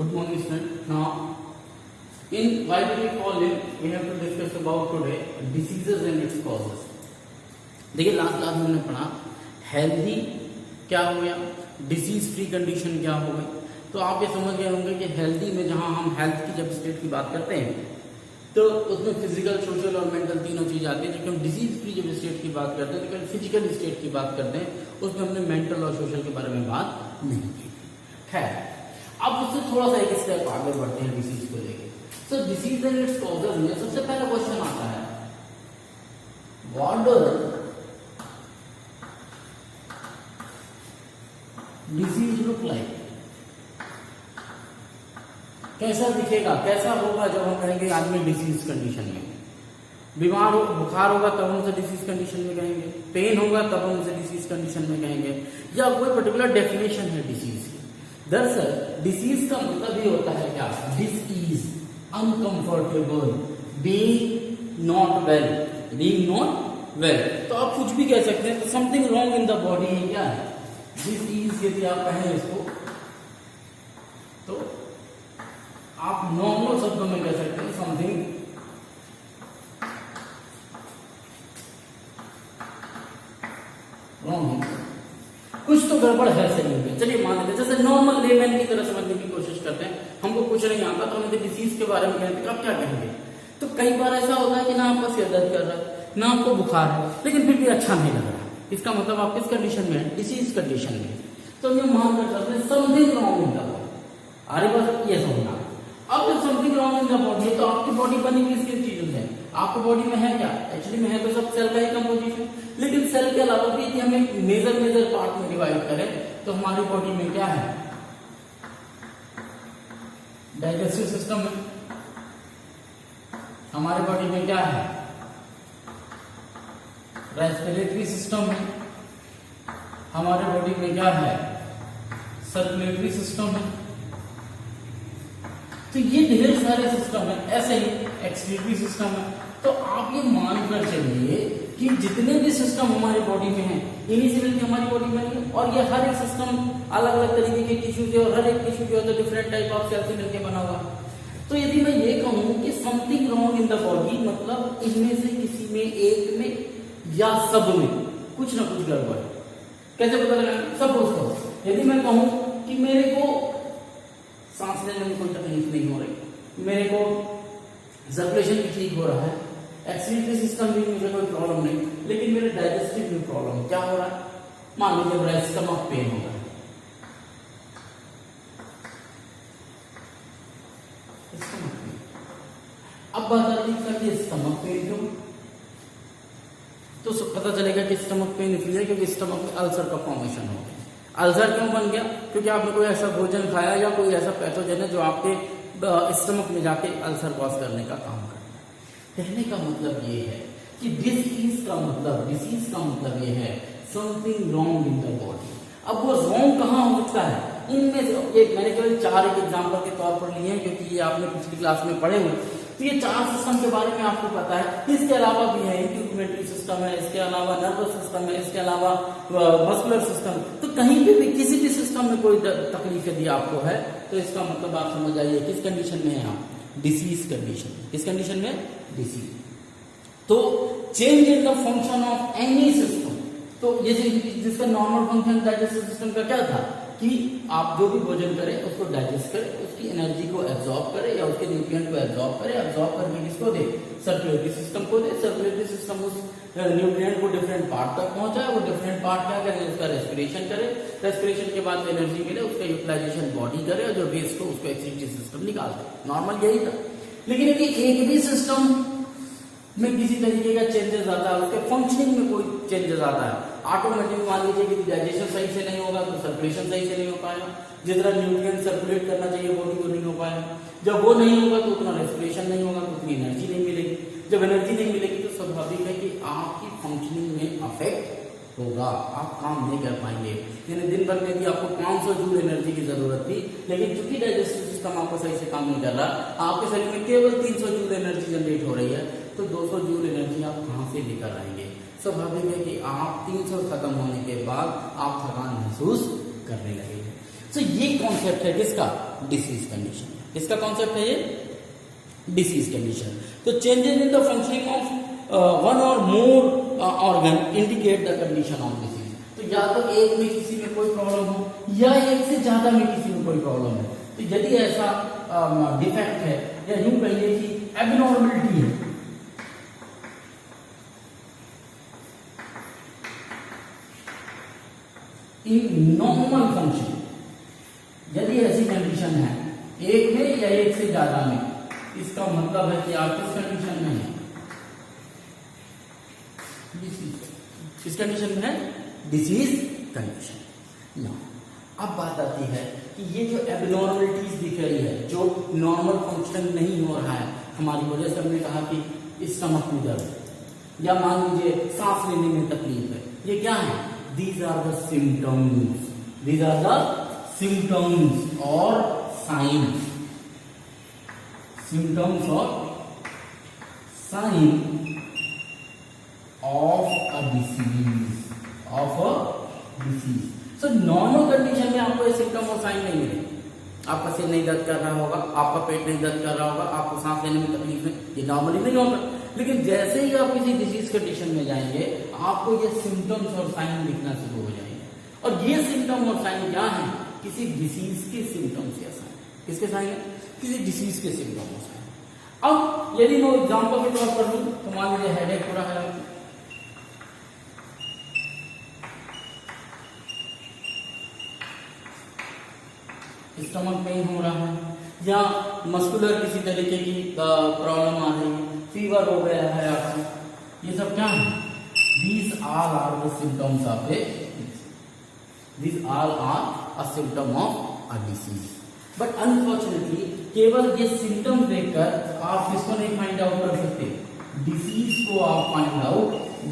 Good morning, student. Now, in why did we call in, we have to discuss about today diseases and its causes. देखिए last class में हमने पढ़ा healthy क्या हो गया, disease free condition क्या हो गई. तो आप ये समझ गए होंगे कि हेल्दी में जहां हम हेल्थ की जब स्टेट की बात करते हैं तो उसमें फिजिकल, सोशल और मेंटल तीनों चीज आती है. जबकि हम डिजीज फ्री जब स्टेट की बात करते हैं तो फिजिकल स्टेट की बात करते हैं, उसमें हमने मेंटल और सोशल के बारे में बात नहीं की. खैर, अब उससे थोड़ा सा एक स्टेप आगे बढ़ते हैं डिसीज को लेके. सो डिसीज एंड इट्स कॉजेज में सबसे पहला क्वेश्चन आता है, what does disease look like. कैसा दिखेगा, कैसा होगा जब हम कहेंगे आदमी डिसीज कंडीशन में. बीमार हो, बुखार होगा तब हम उसे डिसीज कंडीशन में कहेंगे, पेन होगा तब हम उसे डिसीज कंडीशन में कहेंगे, या कोई पर्टिकुलर डेफिनेशन है डिसीज की. दरअसल डिसीज का मतलब ही होता है क्या, disease, uncomfortable, being not well, being not well. तो आप कुछ भी कह सकते हैं. तो something wrong in the body क्या है, डिसीज यदि आप कहें इसको तो आप नॉर्मल शब्दों में कह सकते हैं समथिंग रॉन्ग है, कुछ तो गड़बड़ है शरीर में. चलिए मान लेते जैसे नॉर्मल लेमैन की तरह समझने की कोशिश करते हैं. हमको कुछ नहीं आता तो हम डिसीज के बारे में कहते हैं, आप क्या कहेंगे. तो कई बार ऐसा होता है कि ना आपका सिर दर्द कर रहा है, ना आपको बुखार है, लेकिन फिर भी अच्छा नहीं लग रहा. इसका मतलब आप किस कंडीशन में है, डिसीज कंडीशन में. तो ये मान कर सकते हैं something wrong in the body. अरे बस ये समझना. अब जब something wrong in the body है तो आपकी बॉडी बनी किस किस चीजों से, आपकी बॉडी में है क्या, एक्चुअली में है तो सब सेल का ही कंपोजिशन. लेकिन सेल के अलावा भी यदि हम एक मेजर पार्ट में डिवाइड करें तो हमारी बॉडी में क्या है, डाइजेस्टिव सिस्टम है. हमारी बॉडी में क्या है, रेस्पिरेटरी सिस्टम है. हमारे बॉडी में क्या है, सर्कुलेटरी सिस्टम है. तो ये ढेर सारे सिस्टम है. ऐसे ही एक्सक्रीटरी सिस्टम है. तो आप ये मानकर चलिए कि जितने भी सिस्टम हमारी बॉडी में हैं, इन्हीं से मिलकर हमारी बॉडी बनी है. और ये हर एक सिस्टम अलग अलग तरीके के टिश्यू से, और हर एक टिश्यू जो है डिफरेंट टाइप ऑफ सेल से मिलकर बना हुआ है. तो यदि मैं ये कहूं कि something wrong in the body, मतलब इनमें से किसी में, एक में या सब में कुछ ना कुछ गड़बड़ है. कैसे पता लगा, सपोज करो यदि मैं कहूं कि मेरे को सांस लेने में कोई तकलीफ नहीं हो रही, मेरे को सर्कुलेशन भी ठीक हो रहा है, एक्सक्रीटरी सिस्टम भी मुझे कोई प्रॉब्लम नहीं, लेकिन मेरे डाइजेस्टिव में प्रॉब्लम क्या हो रहा है, मान लीजिए मेरा स्टमक पेन हो रहा है. अब बात आती है कि स्टमक पेन क्यों. तो पता चलेगा कि स्टमक पेन इसलिए क्योंकि स्टमक में अल्सर का फॉर्मेशन हो गया. अल्सर क्यों बन गया, क्योंकि आपने कोई ऐसा भोजन खाया या कोई ऐसा पैथोजन है जो आपके स्टमक में जाके अल्सर कॉज करने का काम करता है. कहने का मतलब ये है कि डिसीज का मतलब ये है something wrong in the body. अब वो रॉन्ग कहाँ हो सकता है, इनमें से ये मैंने केवल 4 एक एग्जाम्पल के तौर पर लिए हैं क्योंकि ये आपने पिछली क्लास में पढ़े हुए. तो ये 4 सिस्टम के बारे में आपको पता है. इसके अलावा भी है इंक्यूबेटरी सिस्टम है, इसके अलावा नर्वस सिस्टम है, इसके अलावा मस्कुलर सिस्टम. तो कहीं पे भी किसी भी सिस्टम में कोई तकलीफ यदि आपको है तो इसका मतलब आप समझ आइए किस कंडीशन में है आप, डिसीज कंडीशन. किस कंडीशन में, डिसीज. तो change in the function of any system. तो ये जिसका नॉर्मल फंक्शन डाइजेस्टिव सिस्टम का क्या था कि आप जो भी भोजन करें उसको डाइजेस्ट करें, उसकी एनर्जी को एब्जॉर्ब करें या उसके न्यूट्रिएंट को एब्जॉर्ब करें, एब्जॉर्ब करके किसको दे, सर्कुलेटरी सिस्टम को दे. सर्कुलेटरी सिस्टम उस न्यूट्रिएंट को डिफरेंट पार्ट तक पहुंचाए, वो डिफरेंट पार्ट क्या करें, उसका रेस्पिरेशन करे, रेस्पिरेशन के बाद एनर्जी मिले, उसका यूटिलाइजेशन बॉडी करे, और जो वेस्ट को उसको एक्सक्रीटरी सिस्टम निकाल दे. नॉर्मल यही था. लेकिन यदि एक भी सिस्टम में किसी तरीके का चेंजेस आता है, उसके फंक्शनिंग में कोई चेंजेस आता है, ऑटोमेटिक मान लीजिए कि डाइजेशन सही से नहीं होगा तो सर्कुलेशन सही से नहीं हो पाएगा, जितना न्यूट्रिएंट सर्कुलेट करना चाहिए बॉडी को नहीं हो पाएगा. जब वो नहीं होगा तो उतना रेस्पिरेशन नहीं होगा, तो उतनी एनर्जी नहीं मिलेगी. जब एनर्जी नहीं मिलेगी तो स्वाभाविक है कि आपकी फंक्शनिंग में अफेक्ट होगा, आप काम नहीं कर पाएंगे. यानी दिन भर में भी आपको 500 जूल एनर्जी की जरूरत थी, लेकिन चूंकि डाइजेस्टिव सिस्टम आपको सही से काम नहीं कर रहा, आपके शरीर में केवल 300 जूल एनर्जी जनरेट हो रही है, तो 200 जूल एनर्जी आप कहां से लेकर आएंगे. स्वाभाविक है कि आप 300 खत्म होने के बाद आप थकान महसूस करने लगेंगे. तो ये कॉन्सेप्ट है किसका? Disease condition. किसका कॉन्सेप्ट है ये? Disease condition. तो changes in the functioning of one और more organ indicate the condition of disease. तो या तो एक में किसी में कोई प्रॉब्लम हो या एक से ज्यादा में किसी में कोई प्रॉब्लम है। तो यदि ऐसा डिफेक्ट है या यूं कहिए कि एबनॉर्मलिटी है, इन नॉर्मल फंक्शन, यदि ऐसी कंडीशन है एक में या एक से ज्यादा में, इसका मतलब है कि आप किस कंडीशन में हैं? किस कंडीशन में है? Disease condition. ना अब बात आती है कि ये जो एबनॉर्मलिटीज दिख रही है, जो नॉर्मल फंक्शन नहीं हो रहा है हमारी वजह से, हमने कहा कि स्टमक में दर्द या मान लीजिए सांस लेने में तकलीफ है, ये क्या है? These are the symptoms. These are the symptoms or signs. Symptoms or sign of a disease. Of a disease. So normal condition में आपको ये सिम्टम और साइन नहीं मिले। आपका सिर नहीं दर्द कर रहा होगा, आपका पेट नहीं दर्द कर रहा होगा, आपको सांस लेने में तकलीफ है, ये नॉर्मली नहीं होता। लेकिन जैसे ही आप किसी डिजीज कंडीशन में जाएंगे, आपको ये सिम्टम्स और साइन दिखना शुरू हो जाएंगे। और ये सिम्टम और साइन क्या है? किसी डिसीज के सिम्टम्स या साइन। किसके साइन है? किसी डिसीज के सिम्टम और साइन। अब यदि मैं एग्जाम्पल के तौर पर लूं तो मान लीजिए हेडेक हो रहा है, स्टमक पेन हो रहा है, या मस्कुलर किसी तरीके की प्रॉब्लम आ रही है, फीवर हो गया है आपको, ये सब क्या है? These all are the symptoms of a disease. These all are a symptom of a disease. But unfortunately, केवल ये सिम्टम देखकर आप इसको नहीं फाइंड आउट कर सकते, डिसीज को आप फाइंड आउट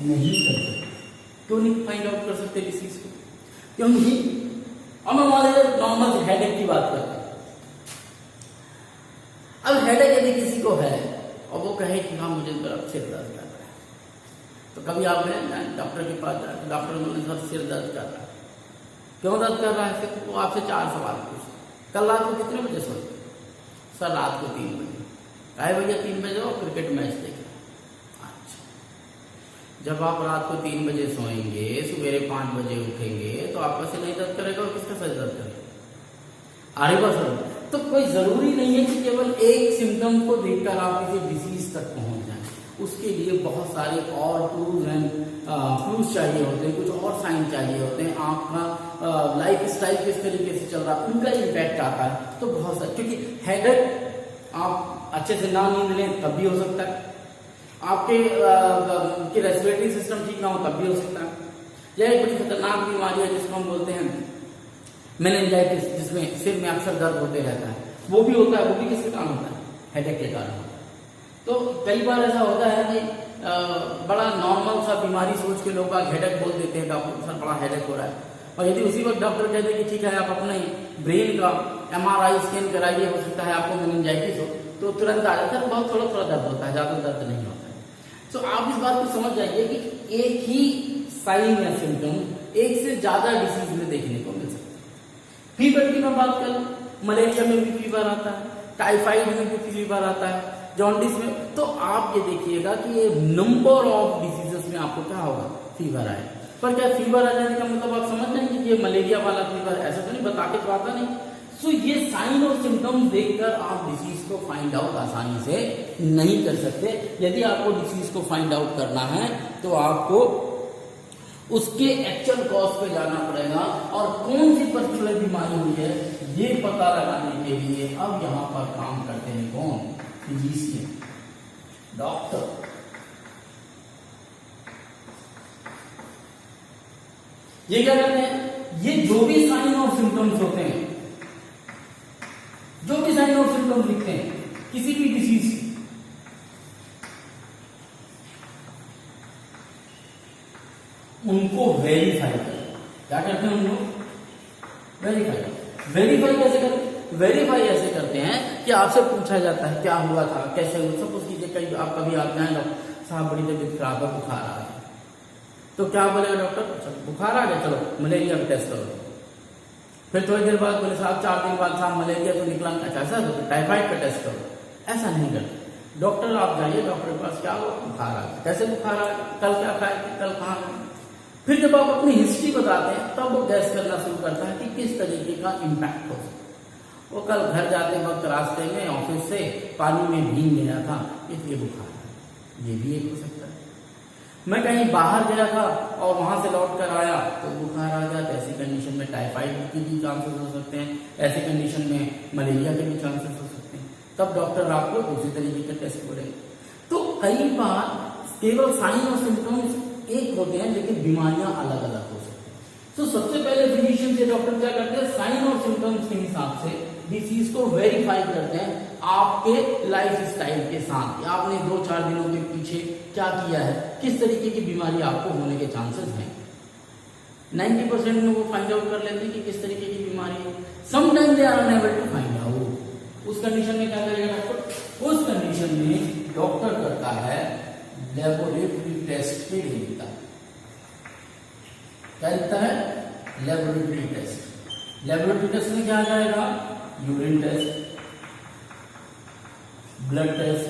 नहीं कर सकते। क्यों नहीं फाइंड आउट कर सकते डिसीज को? क्योंकि हम हमारे नॉर्मल हेडेक की बात करते हैं। अब हेडेक यदि किसी को है और वो कहे कि हाँ मुझे सिर दर्द कर रहा है, तो कभी आप गए डॉक्टर के पास, डॉक्टर ने सर सिर दर्द कर रहा है, क्यों दर्द कर रहा है? फिर वो आपसे 4 सवाल पूछे। कल रात को कितने बजे सोते? सर रात को 3 बजे। काहे भैया 3 बजे? हो क्रिकेट मैच देखे। अच्छा, जब आप रात को 3 बजे सोएंगे, सवेरे 5 बजे उठेंगे, तो आपका सिर नहीं दर्द करेगा और किसका सिर दर्द करेगा? अरे बस। तो कोई जरूरी नहीं है कि केवल एक सिम्टम को देखकर आप किसी डिसीज तक पहुंच जाएं। उसके लिए बहुत सारे और क्लूज चाहिए होते हैं, कुछ और साइन चाहिए होते हैं। आपका लाइफ स्टाइल किस तरीके से चल रहा है, उनका इम्पैक्ट आता है। तो बहुत सारे, क्योंकि हेडेक आप अच्छे से ना नींद लें तब भी हो सकता है, आपके रेस्पिरेटरी सिस्टम ठीक ना हो तब भी हो सकता है, यह एक बड़ी खतरनाक बीमारी है जिसको हम बोलते हैं मेनिंजाइटिस, जिसमें सिर में अक्सर दर्द होते रहता है। वो भी होता है, वो भी किसके कारण होता है? हेडेक के कारण होता है। तो कई बार ऐसा होता है कि बड़ा नॉर्मल सा बीमारी सोच के लोग हेडेक बोल देते हैं, डॉक्टर सर बड़ा हेडेक हो रहा है। और यदि उसी वक्त डॉक्टर कहते हैं कि ठीक है आप अपने ब्रेन का MRI स्कैन कराइए, हो सकता है आपको मेनिंजाइटिस हो, तो तुरंत आ जाता है बहुत थोड़ा थोड़ा दर्द होता है, ज्यादा दर्द नहीं होता है। तो आप इस बात को समझ जाइए कि एक ही साइन या सिम्टम एक से ज्यादा डिसीज में देखने को मिल सकता है। फीवर की मैं बात करूं, मलेरिया में भी फीवर आता है, टाइफाइड में भी फीवर आता है, जॉन्डिस में। तो आप ये देखिएगा कि ये नंबर ऑफ डिजीजेस में आपको क्या होगा? फीवर आए। पर क्या फीवर आ जाने का मतलब आप समझ जाएंगे कि ये मलेरिया वाला फीवर? ऐसा तो नहीं, बता के तो आता नहीं। सो ये साइन और सिम्टम्स देखकर आप डिसीज को फाइंड आउट आसानी से नहीं कर सकते। यदि आपको डिसीज को फाइंड आउट करना है तो आपको उसके एक्चुअल कॉज पे जाना पड़ेगा, और कौन सी पर्टिकुलर बीमारी हुई है ये पता लगाने के लिए अब यहाँ पर काम करते हैं कौन? Physician, doctor. ये क्या कहते हैं? ये जो भी साइन और सिम्टम्स होते हैं, जो भी साइन और सिम्टम्स दिखते हैं किसी भी डिसीज की, उनको वेरीफाई करें। क्या करते हैं उनको? वेरीफाई। वेरीफाई कैसे करते हैं? वेरीफाई ऐसे करते हैं कि आपसे पूछा जाता है क्या हुआ था, कैसे हुआ। सपोज कीजिए कहीं आप कभी आते हैं डॉक्टर साहब बड़ी तबीयत खराब है, बुखार आ रहा है, तो क्या बोलेगा डॉक्टर? अच्छा बुखार आ गया, चलो मलेरिया का टेस्ट करो। फिर थोड़ी देर बाद बोले साहब 4 दिन बाद साहब मलेरिया तो निकला, अच्छा ऐसा तो टाइफाइड का टेस्ट करो, ऐसा नहीं करते। डॉक्टर आप जाइए, डॉक्टर के पास क्या हो, बुखार आ गया, कैसे बुखार आ गया, कल क्या खाए, कल कहाँ गए। फिर जब आप अपनी हिस्ट्री बताते हैं तब वो गैस करना शुरू करता है कि किस तरीके का इम्पैक्ट हो सकता। वो कल घर जाते वक्त रास्ते में ऑफिस से पानी में भीग गया था इसलिए बुखार, ये भी एक हो सकता है। मैं कहीं बाहर गया था और वहां से लौट कर आया तो बुखार आ गया, तो ऐसी कंडीशन में टाइफाइड के भी चांसेस हो सकते हैं, ऐसी कंडीशन में मलेरिया के भी चांसेस हो सकते हैं। तब डॉक्टर आपको दूसरी तरीके का टेस्ट बोलेगा। तो कई बार केवल साइन और सिम्टम्स एक होते हैं लेकिन बीमारियां अलग अलग हो सकती हैं। तो सबसे पहले फिजिशियन से डॉक्टर क्या करते हैं, साइन और सिम्टम्स के हिसाब से डिसीज को वेरीफाई करते हैं आपके लाइफ स्टाइल के साथ। आपने 2-4 दिनों के पीछे क्या किया है, किस तरीके की बीमारी आपको होने के चांसेस हैं। 90% में वो फाइंड आउट कर लेते हैं कि किस तरीके की बीमारी है। Sometime they are unable to find out. उस कंडीशन में क्या करेगा डॉक्टर, उस कंडीशन में डॉक्टर करता है लेबोरेटरी टेस्ट के लिए देता है। क्या देता है, लेबोरेटरी टेस्ट। लेबोरेटरी टेस्ट में क्या आ जाएगा, यूरिन टेस्ट, ब्लड टेस्ट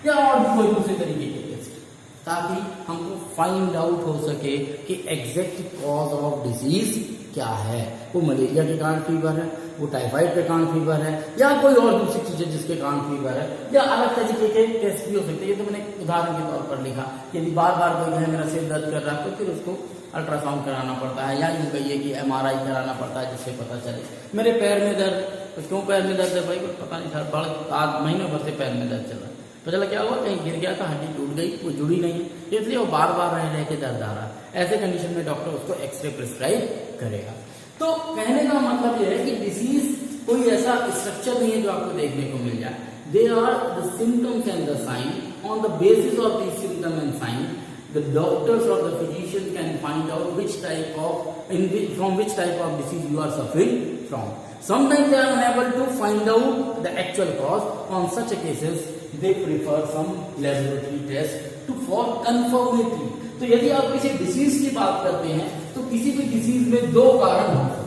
या और कोई दूसरे तरीके के टेस्ट, ताकि हमको फाइंड आउट हो सके कि एग्जैक्ट कॉज ऑफ डिजीज क्या है। वो मलेरिया के कारण फीवर है, वो टाइफाइड के कारण फीवर है, या कोई और दूसरी चीजें जिसके कारण फीवर है, या अलग तरीके के टेस्ट भी हो सकते हैं। ये तो मैंने उदाहरण के तौर पर लिखा कि यदि बार बार कोई है मेरा सिर दर्द कर रहा है तो फिर उसको अल्ट्रासाउंड कराना पड़ता है, या यूं कहिए कि MRI कराना पड़ता है जिससे पता चले। मेरे पैर में दर्द, तो क्यों पैर में दर्द है भाई, कुछ पता नहीं था, बड़ा आज महीनों भर से पैर में दर्द चल रहा है। तो चला क्या हुआ, कहीं गिर गया था, हड्डी टूट गई, वो जुड़ी नहीं है, इसलिए वो बार बार रह के दर्द आ रहा है। ऐसे कंडीशन में डॉक्टर उसको एक्सरे प्रिस्क्राइब करेगा। तो कहने का मतलब यह है कि डिसीज कोई ऐसा स्ट्रक्चर नहीं है जो आपको देखने को मिल जाए। They are the symptoms and the sign. On the basis of the symptom and sign the doctors or the physician can find out from which type of disease you are suffering from. Sometimes they are unable to find out the actual cause. On such cases, they prefer some laboratory test for confirmatory. तो यदि आप किसी disease की बात करते हैं तो किसी भी डिसीज में 2 कारण होते हैं।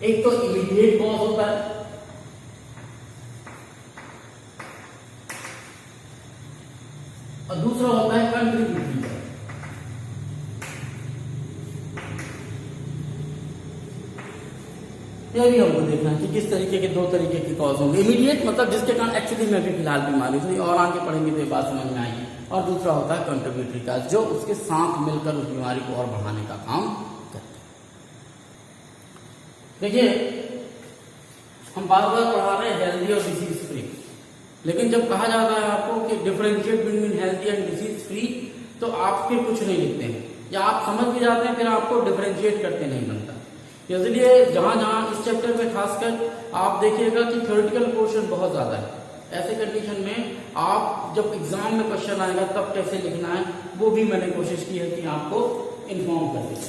एक तो इमीडिएट कॉज होता है, और दूसरा होता है कंट्रीब्यूटरी। यह भी हमको देखना है कि किस तरीके के 2 तरीके के कॉज होंगे। इमीडिएट मतलब जिसके कारण एक्चुअली में भी फिलहाल बीमारी हुई और आगे पढ़ेंगे तो ये बात समझ में आएगी। और दूसरा होता है कंट्रीब्यूटरी का, जो उसके साथ मिलकर उस बीमारी को और बढ़ाने का काम करते हैं। देखिए हम बार बार पढ़ा रहे हैं हेल्दी और डिसीज फ्री, लेकिन जब कहा जाता है आपको कि differentiate between healthy and disease free, तो आपके कुछ नहीं लिखते हैं, या आप समझ भी जाते हैं फिर आपको डिफरेंशिएट करके नहीं बनता। इसलिए जहां जहां इस चैप्टर में खासकर आप देखिएगा कि थ्योरेटिकल पोर्शन बहुत ज्यादा है। ऐसे कंडीशन में आप जब एग्जाम में क्वेश्चन आएगा तब कैसे लिखना है वो भी मैंने कोशिश की है कि आपको इन्फॉर्म कर दिया।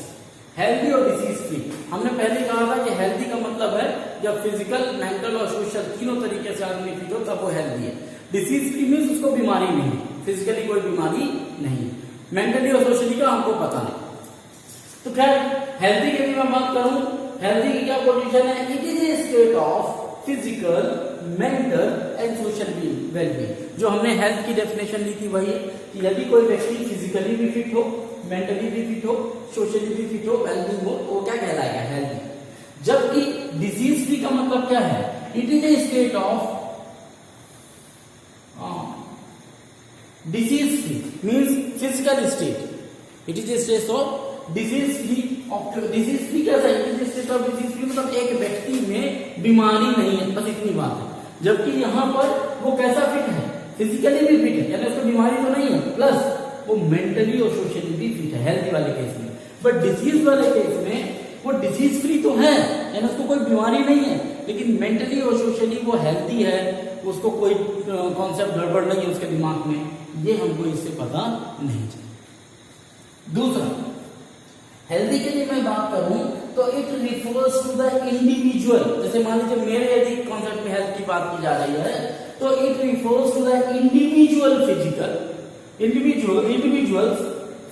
हेल्दी और डिसीज फ्री, हमने पहले कहा था कि हेल्दी का मतलब है जब फिजिकल, मेंटल और सोशल तीनों तरीके से आदमी फिट हो तब वो हेल्दी है। डिसीज फ्री मीन्स उसको बीमारी नहीं, फिजिकली कोई बीमारी नहीं, मेंटली और सोशली का हमको पता नहीं। तो खैर हेल्दी की भी मैं बात करूं, हेल्दी की क्या पोजीशन है, it is a state of physical, mental and social wellbeing. जो हमने हेल्थ की डेफिनेशन ली थी वही कि यदि कोई व्यक्ति फिजिकली भी फिट हो, मेंटली भी फिट हो, सोशली भी फिट हो, वेलबींग हो, तो वो क्या कहलाएगा, हेल्दी। जबकि डिजीज फ्री का मतलब क्या है, it is a state of disease free means physical state, it is a state of disease free. Disease free कैसा है, it is a state of disease free मतलब एक व्यक्ति में बीमारी नहीं है, बस इतनी बात है। जबकि यहाँ पर वो कैसा फिट है, फिजिकली भी फिट है, यानी उसको बीमारी तो नहीं है, प्लस वो मेंटली और सोशली भी फिट है हेल्थ वाले केस में। बट डिजीज वाले केस में वो डिजीज फ्री तो है, यानी उसको कोई बीमारी नहीं है, लेकिन मेंटली और सोशली वो हेल्थी है, उसको कोई कॉन्सेप्ट गड़बड़ नहीं है उसके दिमाग में, ये हमको इससे पता नहीं चले। दूसरा, हेल्दी के लिए मैं बात करूं तो it refers to the individual. जैसे मान लीजिए मेरे यदि कॉन्सेप्ट में हेल्थ की बात की जा रही है तो it refers to the individual physicals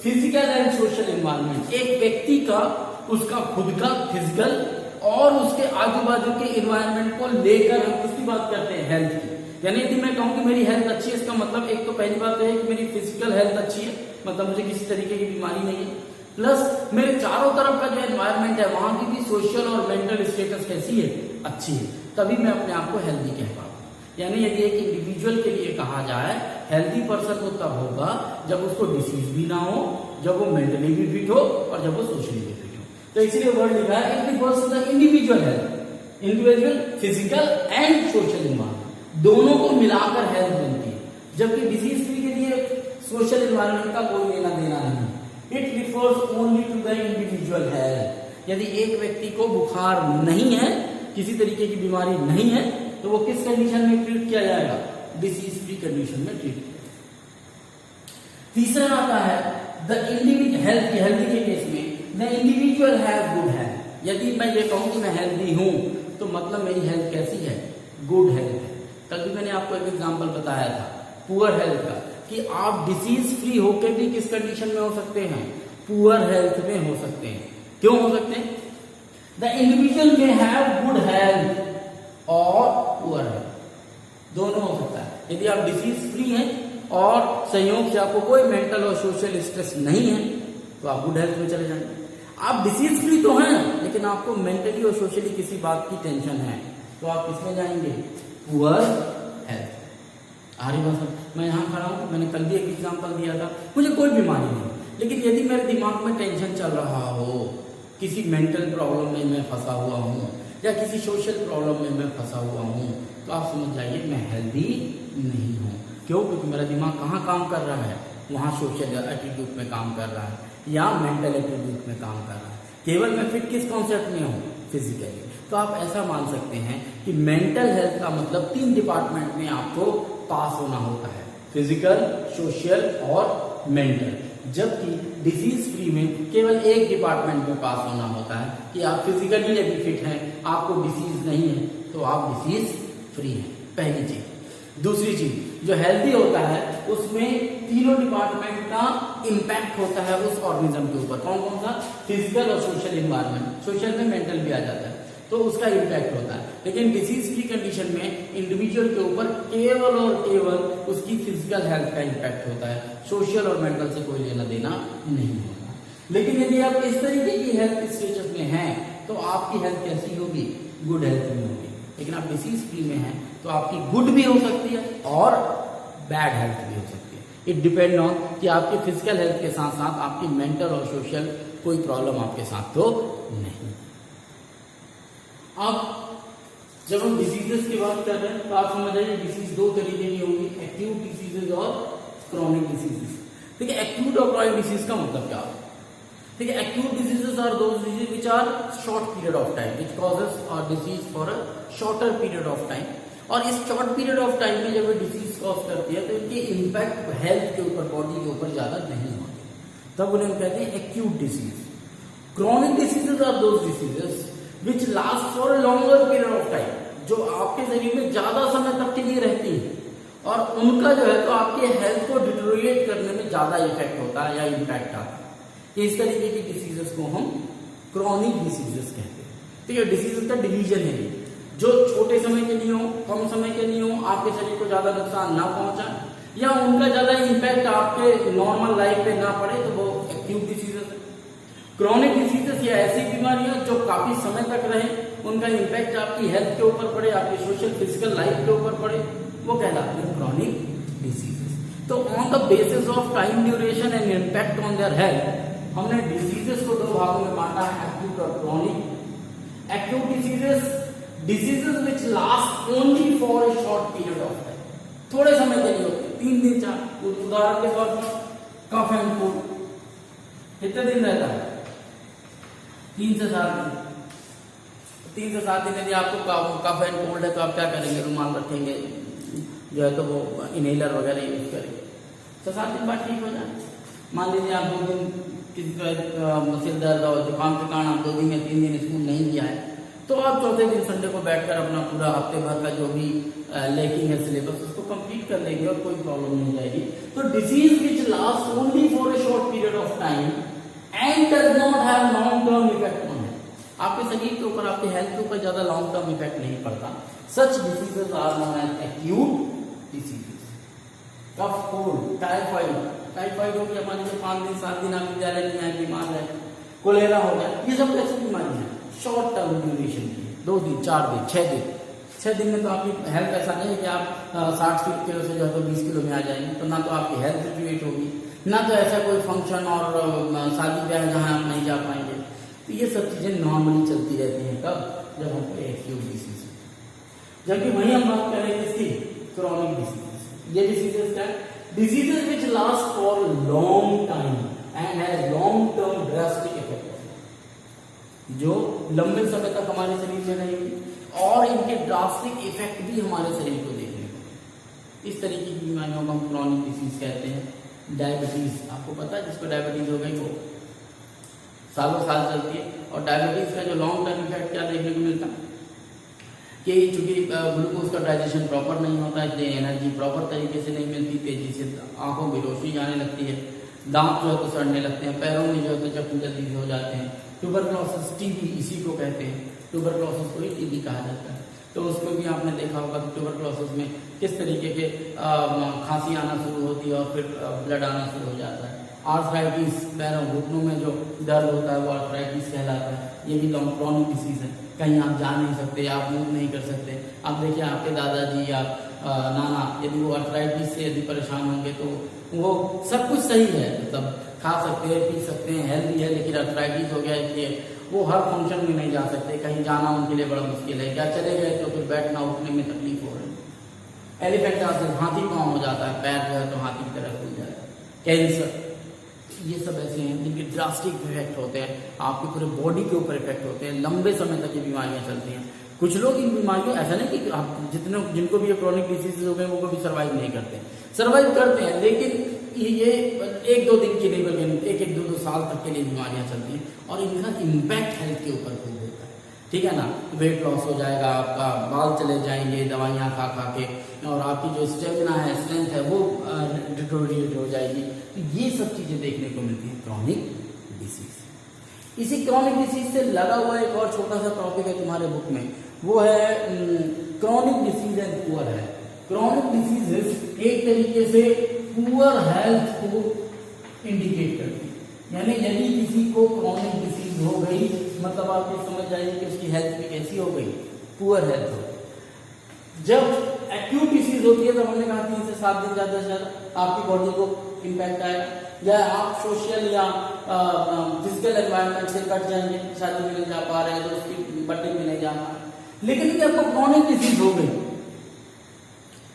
physical and social environment. एक व्यक्ति का उसका खुद का फिजिकल और उसके आजू बाजू के इन्वायरमेंट को लेकर हम उसकी बात करते हैं हेल्थ की। यानी यदि मैं कहूं कि मेरी हेल्थ अच्छी है, इसका मतलब एक तो पहली बात तो है कि मेरी फिजिकल हेल्थ अच्छी है, मतलब मुझे किसी तरीके की बीमारी नहीं है, प्लस मेरे चारों तरफ का जो एनवायरमेंट है वहां की भी सोशल और मेंटल स्टेटस कैसी है, अच्छी है, तभी मैं अपने आप को हेल्दी कह पाऊँ। यानी यदि एक इंडिविजुअल के लिए कहा जाए हेल्दी पर्सन वो तब होगा जब उसको डिसीज भी ना हो, जब वो मेंटली भी फिट हो और जब वो सोशली भी फिट हो। तो इसीलिए वर्ड लिखा है it refers to the individual health, individual physical and social environment, दोनों को मिलाकर हेल्थ बनती है। जबकि डिसीज फ्री के लिए सोशल इन्वायरमेंट का कोई लेना देना नहीं। It refers only to the individual health. यदि एक व्यक्ति को बुखार नहीं है, किसी तरीके की बीमारी नहीं है, तो वो किस कंडीशन में ट्रीट किया जाएगा, डिसीज फ्री कंडीशन में ट्रीट किया। तीसरा आता है द इंडिविजुअल हेल्थ, हेल्दी के केस में the individual have good health. यदि मैं ये कहूं कि मैं हेल्दी हूं तो मतलब मेरी हेल्थ कैसी है, गुड हेल्थ है। कल भी मैंने आपको एक एग्जांपल बताया था पुअर हेल्थ का, कि आप डिसीज फ्री होकर भी किस कंडीशन में हो सकते हैं, पुअर हेल्थ में हो सकते हैं। क्यों हो सकते हैं, the individual may have good health और पुअर हेल्थ, दोनों हो सकता है। यदि आप डिसीज फ्री हैं और संयोग से आपको कोई मेंटल और सोशल स्ट्रेस नहीं है तो आप गुड हेल्थ में चले जाएंगे। आप डिसीज फ्री तो हैं लेकिन आपको मेंटली और सोशली किसी बात की टेंशन है तो आप किसमें जाएंगे, पुअर हेल्थ। आ रही बात, मैं यहाँ खड़ा हूँ, मैंने कल भी एक एग्जांपल दिया था, मुझे कोई बीमारी नहीं, लेकिन यदि मेरे दिमाग में टेंशन चल रहा हो, किसी मेंटल प्रॉब्लम में मैं फंसा हुआ हूँ या किसी सोशल प्रॉब्लम में मैं फंसा हुआ हूँ, तो आप समझ जाइए मैं हेल्दी नहीं हूँ। क्यों, क्योंकि मेरा दिमाग कहाँ काम कर रहा है, वहाँ सोशल एटीट्यूड में काम कर रहा है या मेंटल एटीट्यूड में काम कर रहा है। केवल मैं फिट किस कॉन्सेप्ट में हूँ, फिजिकली। तो आप ऐसा मान सकते हैं कि मेंटल हेल्थ का मतलब 3 डिपार्टमेंट में आपको पास होना होता है, फिजिकल, सोशल और मेंटल। जबकि डिसीज फ्री में केवल एक डिपार्टमेंट में पास होना होता है कि आप फिजिकली यदि फिट हैं, आपको डिसीज नहीं है तो आप डिसीज फ्री हैं, पहली चीज। दूसरी चीज, जो हेल्दी होता है उसमें तीनों डिपार्टमेंट का इंपैक्ट होता है उस ऑर्गेनिज्म के ऊपर। कौन कौन सा, फिजिकल और सोशल इन्वायरमेंट, सोशल में मेंटल भी आ जाता है, तो उसका इंपैक्ट होता है। लेकिन डिसीज फ्री कंडीशन में इंडिविजुअल के ऊपर केवल और केवल उसकी फिजिकल हेल्थ का इंपैक्ट होता है, सोशल और मेंटल से कोई लेना देना नहीं होता। लेकिन यदि आप इस तरीके की हेल्थ स्टेटस में हैं तो आपकी हेल्थ कैसी होगी, गुड हेल्थ में होगी। लेकिन आप डिसीज फ्री में हैं तो आपकी गुड भी हो सकती है और बैड हेल्थ भी हो सकती है। इट डिपेंड ऑन कि आपकी फिजिकल हेल्थ के साथ साथ आपकी मेंटल और सोशल कोई प्रॉब्लम आपके साथ तो नहीं। अब जब हम डिसीजेस की बात कर रहे हैं तो आप समझ जाइए डिसीज 2 तरीके की होंगी, एक्यूट डिसीजेज और क्रॉनिक डिसीजेस। ठीक है, एक्यूट और क्रॉनिक डिसीज का मतलब क्या है, ठीक है, acute diseases are those disease which are short period of time which causes a disease for a shorter period of time. और इस शॉर्ट पीरियड ऑफ टाइम में जब ये डिसीज कॉज करती है तो इनके इम्पैक्ट हेल्थ के ऊपर, बॉडी के ऊपर ज्यादा नहीं होते, तब उन्हें हम कहते हैं acute disease. Chronic diseases are those diseases which last for a longer period of time, जो आपके शरीर में ज्यादा समय तक के लिए रहती है और उनका जो है तो आपके हेल्थ को डिटोरिएट करने में ज्यादा इफेक्ट होता है या इम्पैक्ट आता है। इस तरीके की डिसीजेस को हम क्रॉनिक डिसीजेस कहते हैं। ठीक है, डिसीजेस का डिवीजन है जो छोटे समय के लिए हो, कम समय के लिए हो, आपके शरीर को ज्यादा नुकसान ना पहुंचाए या उनका ज्यादा इम्पैक्ट आपके नॉर्मल लाइफ पे ना पड़े, तो वो एक्यूट डिसीजेस है। क्रॉनिक डिसीजेस या ऐसी बीमारियां जो काफी समय तक रहे, उनका इम्पैक्ट आपकी हेल्थ के ऊपर पड़े, आपकी सोशल फिजिकल लाइफ के ऊपर पड़े, वो कहलाते हैं क्रॉनिक डिसीजेस। तो on the basis of time duration and impact on their health हमने डिसीजेस को 2 भागों में बांटा है, एक्यूट और chronic. Acute diseases which last only for a short period of time, थोड़े समय के लिए होते, 3 दिन 4। उदाहरण के तौर पर कफ एंड कोल्ड कितने दिन रहता है, 3 से 7 दिन। 3 से 7 दिन यदि आपको कफ एंड कोल्ड है तो आप क्या करेंगे, रुमाल रखेंगे, जो है तो वो इनहेलर वगैरह यूज करेंगे, तो 7 दिन बाद ठीक हो जाए। मान लीजिए आप 2 दिन किसी का सिर दर्द और जुकाम के कारण आप 2 दिन या 3 दिन स्कूल नहीं गया है, तो आप चौथे दिन संडे को बैठकर अपना पूरा हफ्ते भर का जो भी लैकिंग है सिलेबस उसको कंप्लीट कर लेंगे और कोई प्रॉब्लम नहीं जाएगी। तो disease which last only for a short period of time and does not have long term effect, आपके शरीर के ऊपर, आपके हेल्थ के ऊपर ज्यादा लॉन्ग टर्म इफेक्ट नहीं पड़ता। Such diseases are known as acute diseases. Cough, cold, typhoid हो गया, मान लीजिए 5 दिन 7 दिन आप विद्यालय में आए, बीमार है, कोलेरा हो गया, ये सब कैसी बीमारी है, शॉर्ट टर्म ड्यूरेशन की, 2 दिन 4 दिन 6 दिन। 6 दिन में तो आपकी हेल्थ ऐसा नहीं है कि आप 60 किलो से जो है तो 20 किलो में आ जाएंगे, तो ना तो आपकी हेल्थ फ्लक्चुएट होगी, ना तो ऐसा कोई फंक्शन और शादी ब्याह जहाँ आप नहीं जा पाएंगे। तो ये सब चीजें नॉर्मली चलती रहती हैं। कब? जब हमको एक्यूट डिसीज। जबकि वही हम बात कर रहे हैं इसकी क्रॉनिक डिसीजेस। ये डिसीजेस क्या है? Diseases which last for long time and has long term drastic effect, जो लंबे समय तक हमारे शरीर में रहेंगी और इनके ड्रास्टिक इफेक्ट भी हमारे शरीर को देखने को। इस तरीके की बीमारियों को हम क्रॉनिक डिसीज कहते हैं। डायबिटीज, आपको पता है जिसको डायबिटीज हो गई वो सालों साल चलती है। और डायबिटीज का जो लॉन्ग टर्म इफेक्ट क्या देखने को मिलता है कि चूंकि ग्लूकोज का डाइजेशन प्रॉपर नहीं होता, इसलिए एनर्जी प्रॉपर तरीके से नहीं मिलती, तेजी से आंखों में रोशनी आने लगती है, दांत जो है तो सड़ने लगते हैं, पैरों में जो है तो जख्म जल्दी हो जाते हैं। ट्यूबरक्लोसिस, टीबी इसी को कहते हैं, ट्यूबरक्लोसिस को ही टीबी कहा जाता है। तो उसको भी आपने देखा होगा कि ट्यूबरक्लोसिस में किस तरीके के खांसी आना शुरू होती है और फिर ब्लड आना शुरू हो जाता है। आर्थराइटिस, पैरों घुटनों में जो दर्द होता है वो आर्थराइटिस कहलाता है। ये भी लॉन्ग क्रॉनिक डिसीज है, कहीं आप जा नहीं सकते, आप मूव नहीं कर सकते। आप देखिए आपके दादाजी या नाना यदि वो आर्थराइटिस से यदि परेशान होंगे तो वो सब कुछ सही है, मतलब खा सकते हैं, पी सकते हैं, हेल्दी है, लेकिन आर्थराइटिस हो गया इसलिए वो हर फंक्शन में नहीं जा सकते, कहीं जाना उनके लिए बड़ा मुश्किल है। क्या चले गए तो फिर बैठना उठने में तकलीफ हो रही है। एलिफेंटासिस, हाथी पाँव हो जाता है, पैर जो है तो हाथी की तरह खुल जाता है। कैंसर, ये सब ऐसे हैं जिनके ड्रास्टिक इफेक्ट होते हैं, आपके पूरे बॉडी के ऊपर इफेक्ट होते हैं, लंबे समय तक ये बीमारियां चलती हैं। कुछ लोग इन बीमारियों, ऐसा नहीं कि आप जिनको भी ये क्रॉनिक डिसीजेज हो गए वो कभी सर्वाइव नहीं करते, सर्वाइव करते हैं, लेकिन ये 1-2 दिन की नहीं बल्कि 1-2 साल तक के लिए बीमारियां चलती हैं और इनका इम्पैक्ट हेल्थ के ऊपर खूब होता है। ठीक है ना? वेट लॉस हो जाएगा, आपका बाल चले जाएंगे दवाइयाँ खा खा के, और आपकी जो स्टेमिना है, स्ट्रेंथ है, वो डिटोरिएट हो जाएगी। तो ये सब चीजें देखने को मिलती है क्रॉनिक डिसीज। इसी क्रॉनिक डिसीज से लगा हुआ एक और छोटा सा टॉपिक है तुम्हारे बुक में, वो है chronic disease and poor health. Chronic diseases एक तरीके से पुअर हेल्थ को इंडिकेट करती है, यानी यदि किसी को क्रॉनिक डिसीज हो गई मतलब आप ये समझ जाइए कि उसकी हेल्थ भी कैसी हो गई, पुअर हेल्थ हो। जब एक्यूट डिसीज होती है तो हमने कहा 3 से 7 दिन ज्यादा से ज्यादा आपकी बॉडी को इम्पैक्ट आएगा, या आप सोशल या फिजिकल एनवायरनमेंट से कट जाएंगे, शादी में नहीं जा पा रहे हैं, दोस्त की बर्थडे में नहीं जा पा रहे। लेकिन यदि आपको क्रॉनिक डिसीज हो गई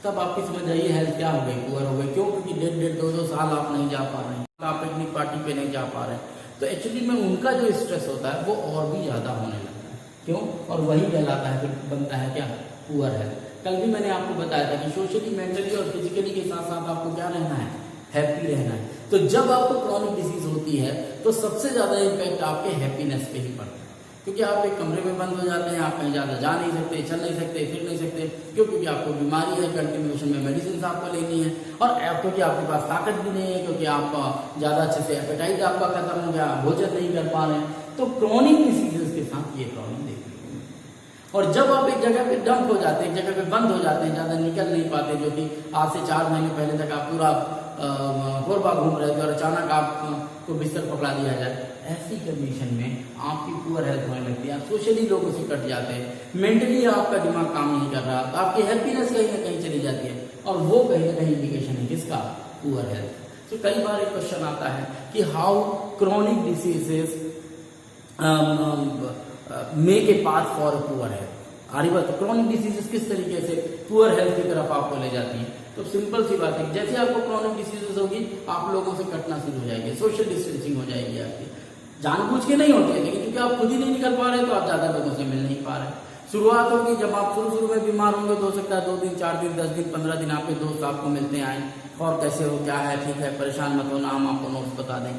तब आपकी समझ जाइए हेल्थ क्या हो गई, पुअर हो गई। क्यों? क्योंकि 1.5-2 साल आप नहीं जा पा रहे हैं, आप पिकनिक पार्टी पे नहीं जा पा रहे हैं, तो एक्चुअली में उनका जो स्ट्रेस होता है वो और भी ज्यादा होने लगता है। क्यों? और वही कहलाता है, फिर बनता है क्या, पुअर हेल्थ। कल भी मैंने आपको बताया था कि सोशली, मेंटली और फिजिकली के साथ साथ आपको क्या रहना है, हैप्पी रहना है। तो जब आपको क्रॉनिक डिसीज होती है तो सबसे ज्यादा इम्पैक्ट आपके हैप्पीनेस पे ही पड़ता है, क्योंकि आप एक कमरे में बंद हो जाते हैं, आप कहीं ज्यादा जा नहीं सकते, चल नहीं सकते, फिर नहीं सकते। क्यों? क्योंकि आपको बीमारी है, कंटिन्यूएशन में मेडिसिन आपको लेनी है, और क्योंकि आपके पास ताकत भी नहीं है, क्योंकि आप ज्यादा अच्छे से एपेटाइट आपका खत्म हो गया, भोजन नहीं कर पा रहे हैं। तो क्रॉनिक डिसीजेस के साथ ये प्रॉब्लम देखने को मिलती है। और जब आप एक जगह पे डंप हो जाते हैं, एक जगह पे बंद हो जाते हैं, ज्यादा निकल नहीं पाते, जो कि आज से 4 महीने पहले तक आप पूरा कोरबा घूम रहे थे और अचानक आपको बिस्तर पकड़ा दिया जाए, ऐसी कंडीशन में आपकी पुअर हेल्थ होने लगती है, आप सोशली लोगों से कट जाते हैं, मेंटली आपका दिमाग काम नहीं कर रहा, तो आपकी हैप्पीनेस कहीं ना कहीं चली जाती है, और वो कहीं ना कहीं इंडिकेशन है किसका, पुअर हेल्थ। तो कई बार एक क्वेश्चन आता है कि how chronic diseases make a path for poor health. आरी बात, क्रॉनिक डिसीजेस किस तरीके से पुअर हेल्थ की तरफ आपको ले जाती है? तो सिंपल सी बात है, जैसे आपको क्रॉनिक डिसीजेस होगी आप लोगों से कटना शुरू हो जाएंगे, सोशल डिस्टेंसिंग हो जाएगी आपकी, जानबूझ के नहीं होती है, लेकिन क्योंकि आप खुद ही नहीं निकल पा रहे तो आप ज्यादा लोगों से मिल नहीं पा रहे। शुरुआत होगी जब आप शुरू में बीमार होंगे तो हो सकता है 2 दिन 4 दिन 10 दिन 15 दिन आपके दोस्त आपको मिलते आए, और कैसे हो, क्या है, ठीक है, परेशान मत होना, हम आपको नोट्स बता दें।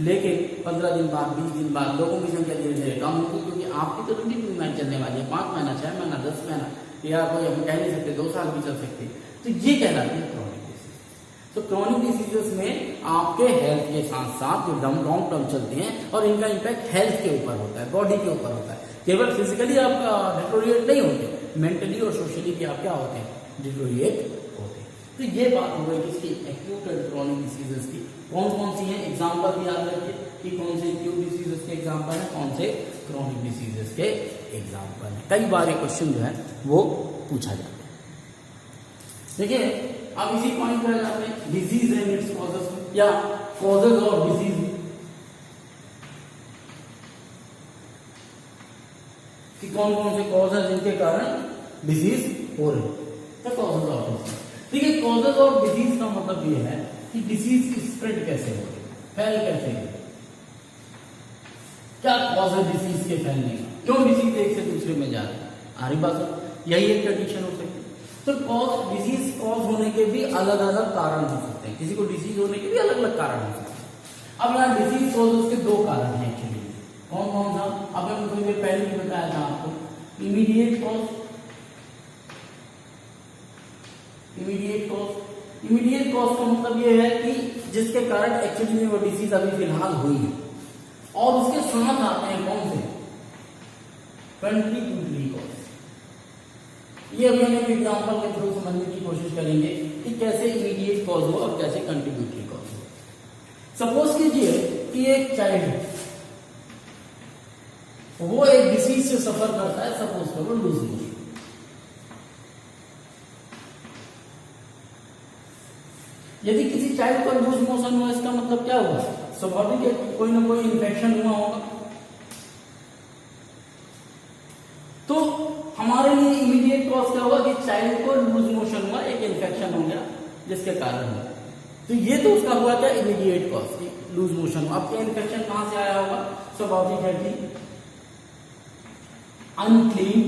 लेकिन 15 दिन बाद, 20 दिन बाद लोगों की संख्या धीरे धीरे कम होगी, क्योंकि आपकी तो रूटीन मैच चलने वाली है, 5 महीना, 6 महीना, 10 महीना, या कोई हम कह नहीं सकते 2 साल भी चल सकते। तो ये कहलाती है क्रॉनिक डिसीज। तो क्रॉनिक डिसीजेस में आपके हेल्थ के साथ साथ जो लॉन्ग टर्म चलते हैं और इनका इम्पैक्ट हेल्थ के ऊपर होता है, बॉडी के ऊपर होता है। केवल फिजिकली आप डिटोरिएट नहीं होते, मेंटली और सोशली भी आप क्या होते हैं, डिटोरिएट होते हैं। तो ये बात हो गई किसकी, एक्यूट एंड क्रॉनिक डिसीजेस की। कौन कौन सी हैं, एग्जाम्पल भी याद रखिए कि कौन से एक्यूट डिसीजेस के एग्जाम्पल है, कौन से क्रॉनिक डिसीजेस के एग्जाम्पल है। कई बार ये क्वेश्चन जो है वो पूछा जाता है। देखिए अब इसी पॉइंट पर जाते हैं, डिजीज एंड इट्स कॉजेस या कॉजेस ऑफ डिजीज। कि कौन कौन से कॉज है जिनके कारण डिजीज हो रही है, कॉजेस ऑफ डिजीज। ठीक है, कॉजेस ऑफ डिजीज का मतलब ये है कि डिजीज स्प्रेड कैसे हो रही है, फैल कैसे हो, क्या कॉज है डिजीज के फैलने का, क्यों डिजीज एक से दूसरे में जा रही है, आ रही बात, यही एक कंडीशन हो सकती है। तो कॉज, डिजीज कॉज होने के भी अलग अलग कारण हो सकते हैं, किसी को डिजीज होने के भी अलग अलग कारण हो सकते हैं। अब यहाँ डिजीज कॉज उसके दो कारण हैं एक्चुअली। कौन कौन सा, अब मैंने थोड़ी देर पहले भी बताया था आपको, immediate cause, immediate cause. Immediate cause का मतलब ये है कि जिसके कारण एक्चुअली में वो डिजीज अभी फिलहाल हुई है, और उसके साथ आते हैं कौन से, कंट्रीब्यूटरी कॉज। ये अभी हम एक एग्जाम्पल के थ्रू समझने की कोशिश करेंगे कि कैसे इमीडिएट कॉज हो और कैसे कंट्रीब्यूटरी कॉज हो। सपोज कीजिए कि एक चाइल्ड है, वो एक डिसीज से सफर करता है, सपोज करो लूज मोशन। यदि किसी चाइल्ड को लूज मोशन हुआ, इसका मतलब क्या हुआ, स्वाभाविक है कोई ना कोई इन्फेक्शन हुआ होगा। तो हमारे लिए इमीडिएट कॉज क्या हुआ कि चाइल्ड को लूज मोशन हुआ, एक इन्फेक्शन हो गया जिसके कारण हुआ। तो ये तो उसका हुआ क्या, इमीडिएट कॉज की लूज मोशन हुआ। अब इन्फेक्शन कहां से आया होगा, स्वाभाविक है कि अनक्लीन,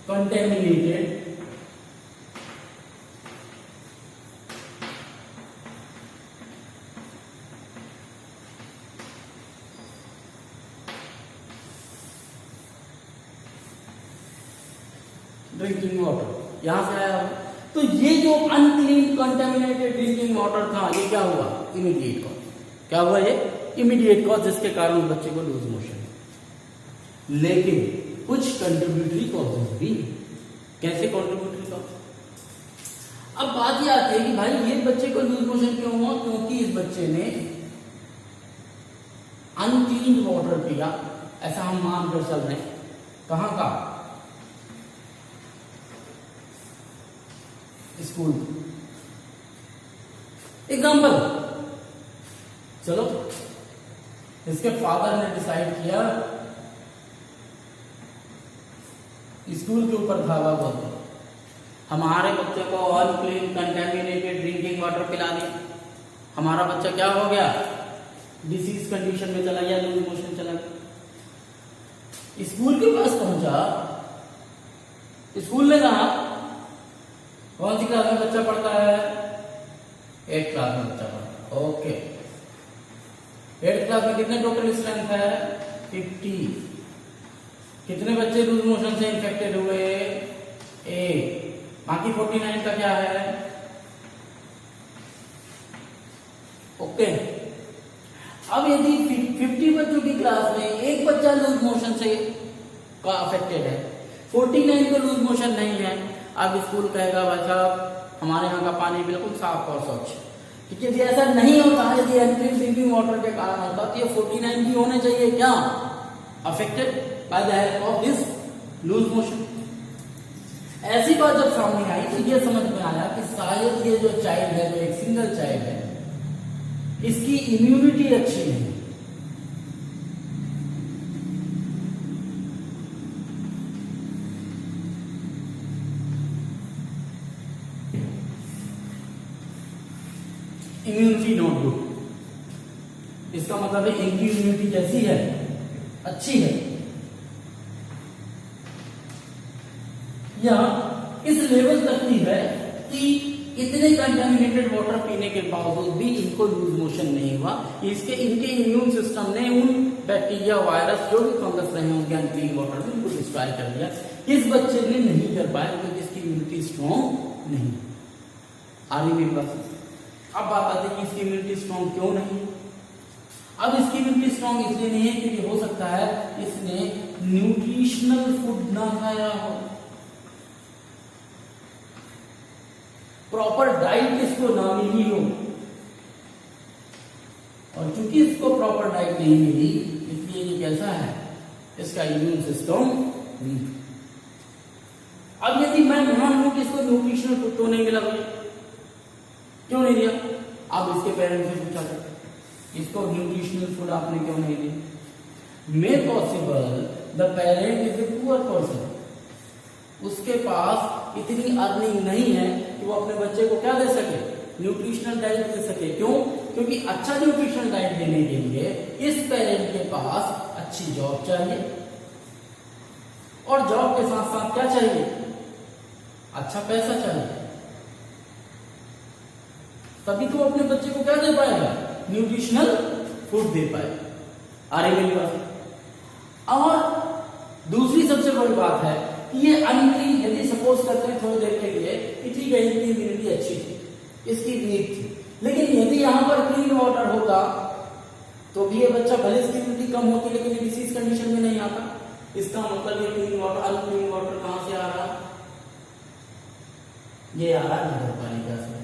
कंटेमिनेटेड, ड्रिंकिंग वाटर, यहां से आया होगा। तो ये जो अनक्लीन कंटेमिनेटेड ड्रिंकिंग वाटर था, ये क्या हुआ, इमीडिएट कॉज। क्या हुआ, ये इमीडिएट कॉज जिसके कारण बच्चे को लूज मोशन। लेकिन कुछ कंट्रीब्यूटरी कॉजेज भी। कैसे कंट्रीब्यूटरी कॉज, अब बात ये आती है कि भाई ये बच्चे को लूज मोशन क्यों हुआ, क्योंकि इस बच्चे ने अनक्लीन वाटर पिया, ऐसा हम मानकर चल रहे हैं। कहां का, स्कूल। एग्जाम्पल, चलो इसके फादर ने डिसाइड किया स्कूल के ऊपर धावा बोलते, हमारे बच्चे को अनक्लीन कंटेमिनेटेड ड्रिंकिंग वाटर पिला दिया। हमारा बच्चा क्या हो गया, डिसीज कंडीशन में चला गया, लूज मोशन चला गया। स्कूल के पास पहुंचा, स्कूल ने कहा कौन सी क्लास में बच्चा पढ़ता है, 8th क्लास में बच्चा पढ़ता है। ओके, 8th क्लास में कितने टोटल स्ट्रेंथ है, 50। कितने बच्चे लूज मोशन से इन्फेक्टेड हुए, 1। बाकी 49 का क्या है, ओके। अब यदि 50 बच्चों की क्लास में एक बच्चा लूज मोशन से का अफेक्टेड है, 49 को लूज मोशन नहीं है, अब स्कूल कहेगा भाई साहब हमारे यहाँ का पानी बिल्कुल साफ और स्वच्छ। ठीक है, यदि ऐसा नहीं होता, यदि अनक्लीन ड्रिंकिंग वाटर के कारण होता तो ये 49 भी होने चाहिए क्या, affected by the help of this loose motion. ऐसी बात जब सामने आई तो ये समझ में आया कि शायद ये जो चाइल्ड है, जो एक सिंगल चाइल्ड है, इसकी इम्यूनिटी अच्छी नहीं। इम्यूनिटी नॉट गुड, इसका मतलब है इनकी इम्यूनिटी कैसी है, अच्छी है, या इस लेवल तक की है कि इतने कंटेमिनेटेड वाटर पीने के बावजूद भी इनको लूज मोशन नहीं हुआ। इनके इम्यून सिस्टम ने उन बैक्टीरिया, वायरस, जो भी फंगस रहे होंगे अनक्लीन वाटर में, उनको डिस्ट्रॉय कर दिया। इस बच्चे ने नहीं कर पाया क्योंकि इसकी इम्यूनिटी स्ट्रॉन्ग नहीं। आ रही मेरी बात? अब बात आती है कि इसकी इम्यूनिटी स्ट्रॉन्ग क्यों नहीं? अब इसकी इम्यूनिटी स्ट्रॉन्ग इसलिए नहीं है क्योंकि हो सकता है इसने न्यूट्रिशनल फूड ना खाया हो, प्रॉपर डाइट इसको ना मिली हो, और चूंकि इसको प्रॉपर डाइट नहीं मिली इसलिए ये कैसा है, इसका इम्यून सिस्टम वीक। अब यदि मैं मान लूं कि इसको न्यूट्रिशनल फूड तो नहीं मिला भाई, क्यों नहीं दिया? अब इसके पेरेंट्स से पूछा था इसको न्यूट्रिशनल फूड आपने क्यों नहीं दिया? मे possible the parent is a poor person, उसके पास इतनी अर्निंग नहीं है कि वो अपने बच्चे को क्या दे सके, न्यूट्रिशनल डाइट दे सके। क्यों? क्योंकि अच्छा न्यूट्रिशनल डाइट देने के लिए इस पेरेंट के पास अच्छी जॉब चाहिए, और जॉब के साथ साथ क्या चाहिए, अच्छा पैसा चाहिए, तभी तो अपने बच्चे को क्या दे पाएगा, न्यूट्रिशनल फूड दे पाएगा। आ रही मेरी बात? और दूसरी सबसे बड़ी बात है कि ये अनक्लीन, यदि सपोज करते हैं थोड़ी देर के लिए कि ठीक है इनकी इम्यूनिटी अच्छी थी, इसकी वीक थी, लेकिन यदि यहां पर क्लीन वाटर होता तो भी ये बच्चा भले इसकी इम्यूनिटी कम होती लेकिन ये डिसीज कंडीशन में नहीं आता। इसका मतलब ये क्लीन वाटर, अनक्लीन वाटर कहां से आ रहा? ये आ रहा नगर पालिका से।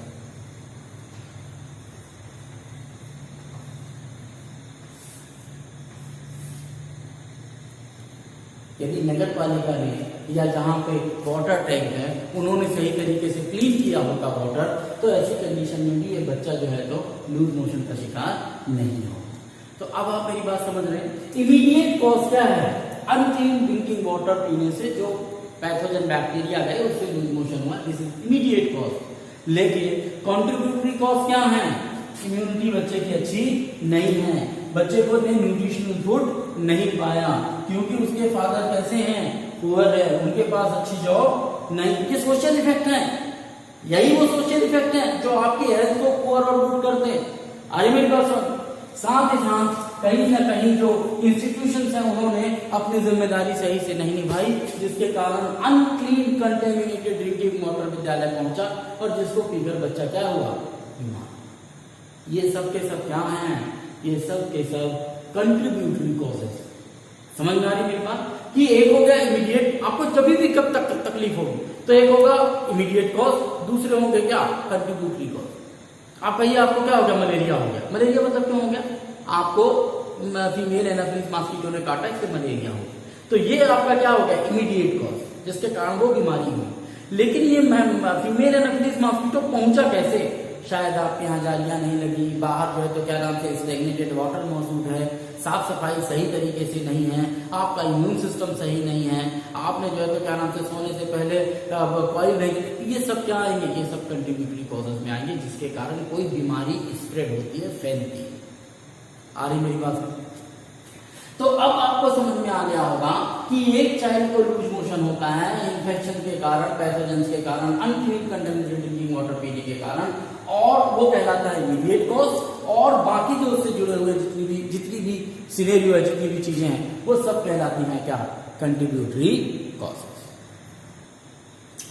यदि नगर पालिका ने या जहां पे वाटर टैंक है उन्होंने सही तरीके से क्लीन किया होता वाटर, तो ऐसी कंडीशन में भी ये बच्चा जो है तो लूज मोशन का शिकार नहीं हो। तो अब आप मेरी बात समझ रहे हैं। इमीडिएट कॉज क्या है? अनक्लीन ड्रिंकिंग वाटर पीने से जो पैथोजन बैक्टीरिया है उससे लूज मोशन हुआ, दिस इज इमीडिएट कॉज। लेकिन कॉन्ट्रीब्यूटरी कॉज क्या है? इम्यूनिटी बच्चे की अच्छी नहीं है, बच्चे को ने न्यूट्रिशनल फूड नहीं पाया क्योंकि उसके फादर कैसे हैं, पुअर है, उनके पास अच्छी जॉब नहीं। ये सोशल इफेक्ट है, यही वो सोशल इफेक्ट है जो आपकी हेल्थ को पुअर और गुड करते हैं। अरे मेरी बात सुन, साथ ही साथ कहीं ना कहीं जो इंस्टीट्यूशंस हैं उन्होंने अपनी जिम्मेदारी सही से नहीं निभाई, जिसके कारण अनक्लीन कंटेमिनेटेड ड्रिंकिंग वाटर विद्यालय पहुंचा और जिसको पीकर बच्चा क्या हुआ, बीमार। ये सब के सब क्या हैं? ये सब के सब कंट्रीब्यूटरी कॉजेस। समझ में आ रही मेरी बात? कि एक हो गया इमीडिएट, आपको जब भी कब तक तकलीफ होगी तो एक होगा इमीडिएट कॉज, दूसरे होंगे क्या, कंट्रीब्यूटरी कॉज। आप कहिए आपको क्या हो गया, मलेरिया हो गया। मलेरिया मतलब क्यों हो गया? आपको फीमेल एनाफिलिस मॉस्किटो ने काटा, इससे मलेरिया हो गया। तो ये आपका क्या हो गया, इमीडिएट कॉज, जिसके कारण वो बीमारी हुई। लेकिन ये फीमेल एनाफिलिस मॉस्किटो पहुंचा कैसे? शायद आपके यहाँ जालियां नहीं लगी, बाहर जो है तो क्या नाम से स्टेग्नेटेड वाटर मौजूद है, साफ सफाई सही तरीके से नहीं है, आपका इम्यून सिस्टम सही नहीं है, आपने जो है तो क्या नाम से सोने से पहले कॉइल नहीं, ये सब क्या आएंगे, ये सब कंट्रीब्यूटरी कॉजेज में आएंगे जिसके कारण कोई बीमारी स्प्रेड होती है, फैलती है। आ रही मेरी बात? तो अब आपको समझ में आ गया होगा कि एक चाइल्ड को लूज मोशन होता है इन्फेक्शन के कारण, पैथोजेंस के कारण, अनक्लीन कंटेमिनेटेड ड्रिंकिंग वाटर पीने के कारण, और वो कहलाता है इमीडिएट कॉज। और बाकी जो उससे जुड़े हुए जितनी भी सिनेरियो है, जितनी भी चीजें हैं, वो सब कहलाती हैं क्या, कंट्रीब्यूटरी कॉजेस।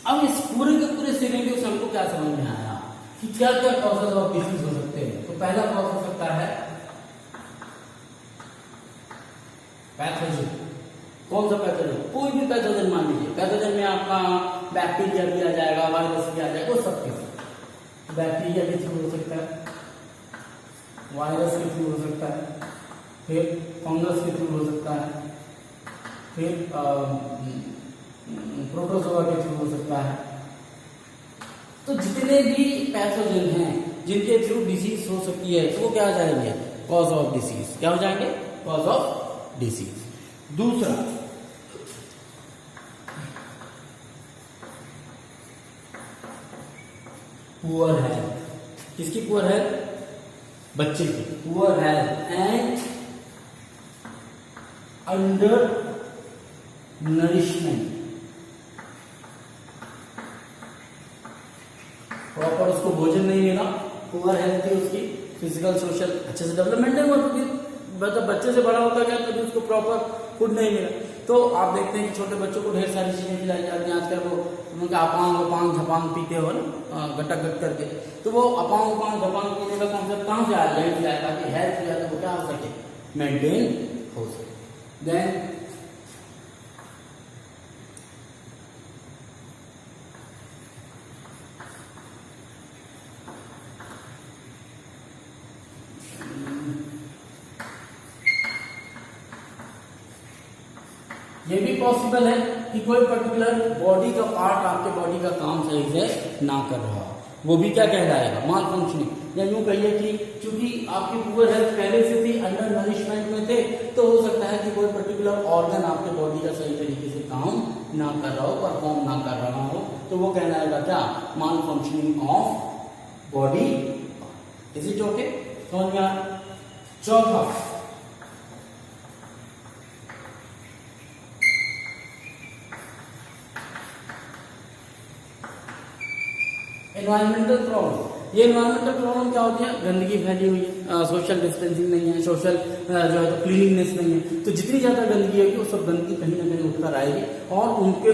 अब इस पूरे के पूरे सिनेरियो से हमको क्या समझ में आया कि क्या क्या कॉजेज ऑफ डिसीज हो सकते हैं। तो पहला कॉज हो सकता है पैथोजन। कौन सा पैथोजन? कोई भी पैथोजन मान लीजिए। पैथोजन में आपका बैक्टीरिया भी आ जाएगा, वायरस भी आ जाएगा, वो सब के बैक्टीरिया के थ्रू हो सकता है, वायरस के थ्रू हो सकता है, फिर फंगस के थ्रू हो सकता है, फिर प्रोटोजोआ के थ्रू हो सकता है। तो जितने भी पैथोजन हैं जिनके थ्रू डिसीज हो सकती है, तो वो क्या आ जाएंगे, कॉज ऑफ डिसीज। क्या हो जाएंगे, कॉज ऑफ डिसीज। दूसरा, पुअर हेल्थ। किसकी पुअर हेल्थ? बच्चे की poor health and under nourishment. Proper उसको भोजन नहीं मिला, पुअर हेल्थ थी उसकी, फिजिकल सोशल अच्छे से डेवलपमेंट नहीं हुआ, मतलब बच्चे से बड़ा होता गया तभी उसको प्रॉपर फूड नहीं मिला। तो आप देखते हैं कि छोटे बच्चों को ढेर सारी चीजें खिलाई जाती हैं आजकल, वो उनका अपांग अपांग झपांग पीते हो ना गटक गट करके, तो वो अपांग अपांग झपांग पीने का कॉन्सेप्ट कहाँ से आया, यहीं से आया ताकि हेल्थ जो है वो क्या हो सके, मेंटेन हो सके। देन ये भी पॉसिबल है कि कोई पर्टिकुलर बॉडी का पार्ट आपके बॉडी का काम सही से ना कर रहा हो, वो भी क्या कहलाएगा, माल फंक्शनिंग। या यूं कहिए कि चूंकि आपकी पुअर हेल्थ पहले से थी, अंडर नरिशमेंट में थे, तो हो सकता है कि कोई पर्टिकुलर ऑर्गन आपके बॉडी का सही तरीके से काम ना कर रहा हो, परफॉर्म ना कर रहा हो, तो वो कहलाएगा क्या, malfunctioning of body. Is it okay, समझ में आया। चौथा, एनवायरमेंटल प्रॉब्लम। ये एनवायरमेंटल प्रॉब्लम क्या होती है, गंदगी फैली हुई है, सोशल डिस्टेंसिंग नहीं है, सोशल जो है तो क्लीनिंगनेस नहीं है, तो जितनी ज्यादा गंदगी होगी वो सब गंदगी कहीं ना कहीं उठकर आएगी और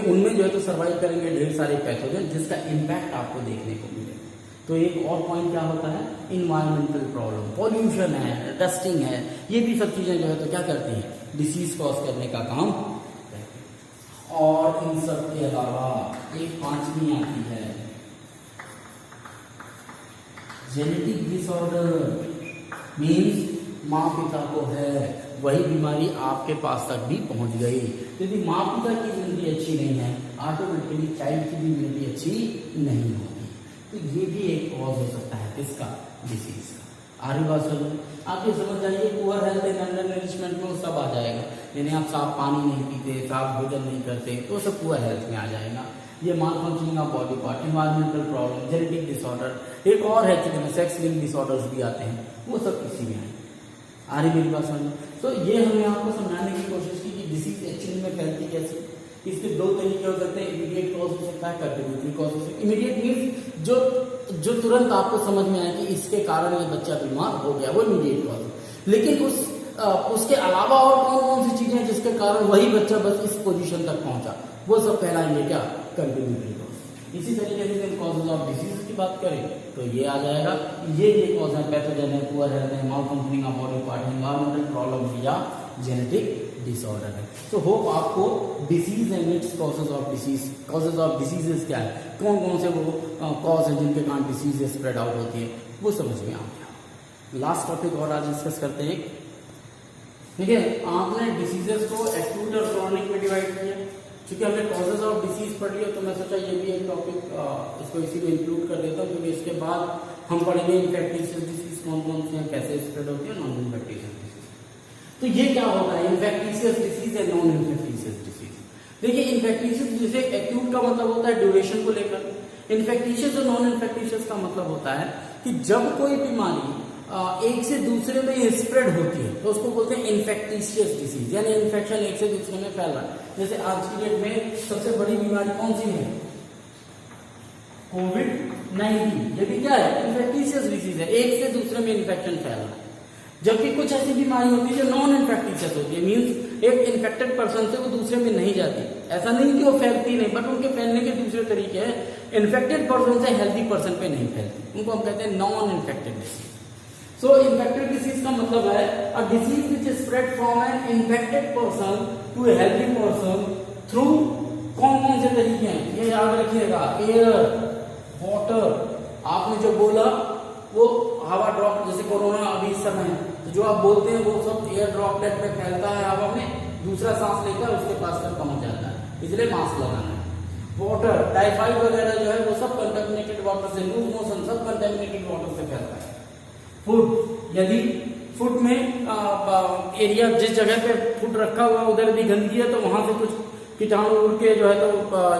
उनमें जो है तो सर्वाइव करेंगे ढेर सारे पैथोजन, जिसका इम्पैक्ट आपको देखने को मिलेगा। तो एक और पॉइंट क्या होता है, इन्वायरमेंटल प्रॉब्लम, पॉल्यूशन है, डस्टिंग है, ये भी सब चीजें जो है तो क्या करती हैं, डिसीज कॉज करने का काम करती है। और इन सब के अलावा एक पांचवी आती है जेनेटिक डिसऑर्डर, मीन्स माँ पिता को है वही बीमारी आपके पास तक भी पहुंच गई। यदि माँ पिता की इम्यूनिटी अच्छी नहीं है, ऑटोमेटिकली चाइल्ड की भी इम्यूनिटी अच्छी नहीं होगी। तो ये भी एक कॉज हो सकता है किसका, डिसीज का। आरी बात समझ, आप ये समझ जाइए poor health and under nourishment में वो सब आ जाएगा। यानी आप साफ पानी नहीं पीते, साफ भोजन नहीं करते, तो सब पुअर हेल्थ में आ जाएगा। ये malfunctioning of body part, environmental problem, genetic disorder, एक और है कि सेक्स लिंक डिसऑर्डर्स भी आते हैं, वो सब इसी में आए। आ रही मेरी बात समझ। तो ये हमने आपको समझाने की कोशिश की कि डिसीज एक्चुअली में फैलती कैसे। इसके दो तरीके हो सकते हैं, इमीडिएट कॉज हो सकता है, कंट्रीब्यूटरी कॉज हो सकता है। इमीडिएट मीन्स जो तुरंत आपको समझ में आए कि इसके कारण ये बच्चा बीमार हो गया, वो इमीडिएट कॉज है। लेकिन उसके अलावा और कौन कौन सी चीजें जिसके कारण वही बच्चा बस इस पोजीशन तक पहुंचा, वो सब कहलाएंगे क्या, कंट्रीब्यूटरी कॉज। इसी तरीके से कॉजेज ऑफ डिसीज की बात करें तो ये आ जाएगा, ये कॉज है, पैथोजन है, पुअर हेल्थ है, malfunctioning of body part, environmental problem या जेनेटिक डिसऑर्डर है। तो होप आपको disease and its causes of disease, causes of diseases क्या है, कौन कौन से वो कॉज है जिनके कारण डिसीज स्प्रेड आउट होती है, वो समझ में आ गया। लास्ट टॉपिक और आज डिस्कस करते हैं। ठीक है, आपने डिसीजेस को एक्यूट और क्रॉनिक में डिवाइड किया। क्योंकि हमने कॉजेज ऑफ डिसीज पढ़ लिया तो मैं सोचा ये भी एक टॉपिक इसको इसी में इंक्लूड कर देता हूँ, क्योंकि इसके बाद हम पढ़ेंगे इन्फेक्टिशियस डिसीज कौन कौन से हैं, कैसे स्प्रेड होती है, नॉन इन्फेक्टिशियस डिसीज। तो ये क्या होता है, इन्फेक्टिशियस डिसीज है, नॉन इन्फेक्टिशियस डिसीज। देखिए इन्फेक्टिशियस जैसे एक्यूट का मतलब होता है ड्यूरेशन को लेकर, इन्फेक्टिशियस और नॉन इन्फेक्टिशियस का मतलब होता है कि जब कोई बीमारी एक से दूसरे में स्प्रेड होती है तो उसको बोलते हैं इन्फेक्टिशियस डिसीज, यानी इन्फेक्शन एक से दूसरे में फैल रहा है। जैसे आज की डेट में सबसे बड़ी बीमारी कौन सी है, कोविड-19, ये भी क्या है, इन्फेक्टिशियस डिसीज है, एक से दूसरे में इन्फेक्शन फैल रहा है। जबकि कुछ ऐसी बीमारी होती है जो नॉन इन्फेक्टिशियस होती है, मीन्स एक इन्फेक्टेड पर्सन से वो दूसरे में नहीं जाती। ऐसा नहीं कि वो फैलती नहीं, बट उनके फैलने के दूसरे तरीके हैं, इन्फेक्टेड पर्सन से हेल्थी पर्सन पे नहीं फैलती, उनको हम कहते हैं non infected disease. So infected disease का मतलब है a disease which spread from an infected person to a healthy person through कौन कौन से तरीके हैं, ये याद रखिएगा, एयर, वाटर, आपने जो बोला वो हवा ड्रॉप, जैसे कोरोना अभी इस समय है तो जो आप बोलते हैं वो सब एयर ड्रॉपलेट में फैलता है हवा में, दूसरा सांस लेकर उसके पास तक पहुंच जाता है, इसलिए मास्क लगाना है। वाटर, टाइफाइड वगैरह जो है वो सब कंटेमिनेटेड वाटर से, लूज मोशन सब कंटेमिनेटेड वाटर से फैलता है। फूड, यदि फूड में एरिया जिस जगह पे फूड रखा हुआ उधर भी गंदगी है तो वहां से कुछ कीटाणु उड़ के जो है तो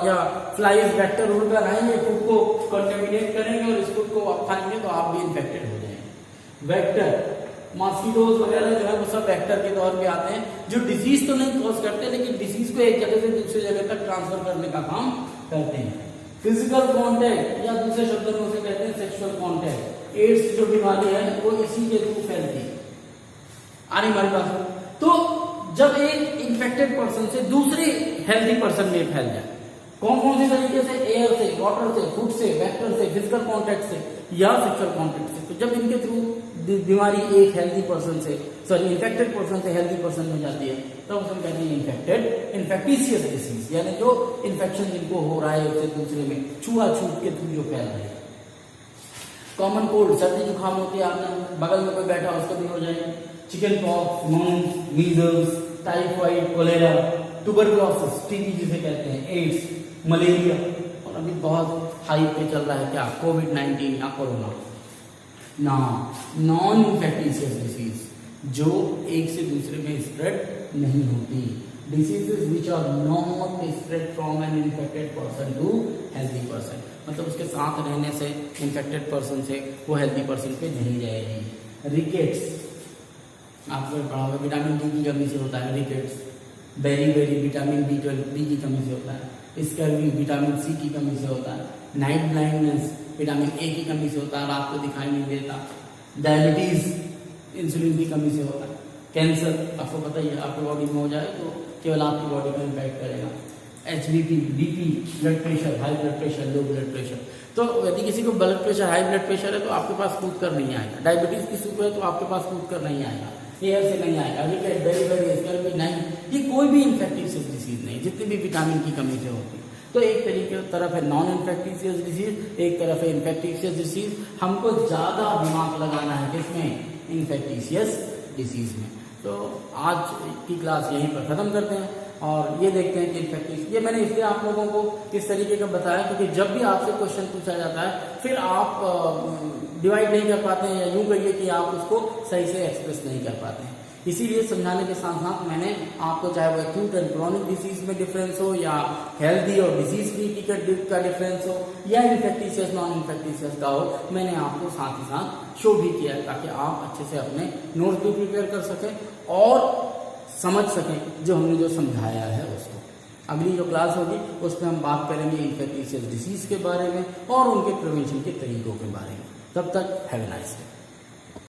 या फ्लाइज वेक्टर उड़कर आएंगे, फूड को कंटेमिनेट करेंगे और इस फूड को आप खाएंगे तो आप भी इन्फेक्टेड हो जाएंगे। वेक्टर, मॉस्किटोज वगैरह जो है वो सब वेक्टर के तौर पे आते हैं, जो डिसीज तो नहीं कॉज करते लेकिन डिसीज को एक जगह से दूसरी जगह तक ट्रांसफर करने का काम करते हैं। फिजिकल कॉन्टेक्ट या दूसरे शब्दों में उसे कहते हैं सेक्सुअल कॉन्टेक्ट, एड्स जो बीमारी है वो इसी के थ्रू फैलती है। आने हमारी बात, तो जब एक इन्फेक्टेड पर्सन से दूसरे हेल्दी पर्सन में फैल जाए। कौन कौन से तरीके से? एयर से, वाटर से, फूड से, वेक्टर से, फिजिकल कांटेक्ट से या सेक्सुअल कांटेक्ट से। तो जब इनके थ्रू बीमारी एक हेल्दी पर्सन से, सॉरी इन्फेक्टेड पर्सन से हेल्दी पर्सन में जाती है, तब उसे हम कहते हैं इन्फेक्टेड इन्फेक्टिशियस डिसीज, यानी जो इन्फेक्शन जिनको हो रहा है एक से दूसरे में छुआछूत के थ्रू जो फैल रहा है। कॉमन कोल्ड, सर्दी जुकाम होती है, आपने बगल में कोई बैठा उसको भी हो जाएगी। Chicken pox, mumps, measles, typhoid, cholera, tuberculosis, TB जिसे कहते हैं, एड्स, मलेरिया, और अभी बहुत हाई पे चल रहा है क्या? कोविड-19 या कोरोना। नॉन इन्फेक्टिशियस डिसीज, जो एक से दूसरे में स्प्रेड नहीं होती। Diseases which are not spread from an infected person to healthy person, मतलब उसके साथ रहने से इन्फेक्टेड पर्सन से वो हेल्दी पर्सन पे नहीं जाएगी। रिकेट्स, आपको पढ़ा होगा, विटामिन डी की कमी से होता है रिकेट्स। बेरी विटामिन बी की कमी से होता है। स्कर्वी विटामिन सी की कमी से होता है। नाइट ब्लाइंडनेस विटामिन ए की कमी से होता है, रात को दिखाई नहीं देता। डायबिटीज इंसुलिन की कमी से होता है। कैंसर आपको पता ही है, आपकी बॉडी में हो जाए तो केवल आपकी बॉडी को इम्पैक्ट करेगा। HBP, BP, blood pressure, high blood pressure, low blood pressure. तो यदि किसी को blood pressure, high blood pressure है तो आपके पास कूद कर नहीं आएगा। डायबिटीज किसी को है तो आपके पास कूद कर नहीं आएगा, एयर से नहीं आएगा। रिकेट, बेरी नहीं, ये कोई भी इन्फेक्टिशियस डिसीज नहीं, जितनी भी विटामिन की कमी से होती है। तो एक तरीके तरफ है नॉन इन्फेक्टिशियस डिसीज, एक तरफ है इन्फेक्टिशियस डिसीज। हमको ज्यादा दिमाग लगाना है किसमें? इन्फेक्टिशियस डिसीज में। तो आज की क्लास यहीं पर खत्म करते हैं और ये देखते हैं कि इन्फेक्टिशियस, ये मैंने इसलिए आप लोगों को किस तरीके का बताया क्योंकि जब भी आपसे क्वेश्चन पूछा जाता है फिर आप डिवाइड नहीं कर पाते हैं, या यूं कहिए कि आप उसको सही से एक्सप्रेस नहीं कर पाते हैं। इसीलिए समझाने के साथ साथ मैंने आपको, चाहे वो एक्यूट एंड क्रॉनिक डिसीज में डिफरेंस हो, या हेल्दी और डिजीज फ्री का डिफरेंस हो, या इन्फेक्टिशियस नॉन इन्फेक्टिशियस का हो, मैंने आपको साथ ही साथ शो भी किया ताकि आप अच्छे से अपने नोट्स भी प्रिपेयर कर सकें और समझ सकें जो हमने जो समझाया है उसको। अगली जो क्लास होगी उसमें हम बात करेंगे इन्फेक्टिशियस डिसीज के बारे में और उनके प्रिवेंशन के तरीकों के बारे में। तब तक हैव अ नाइस डे।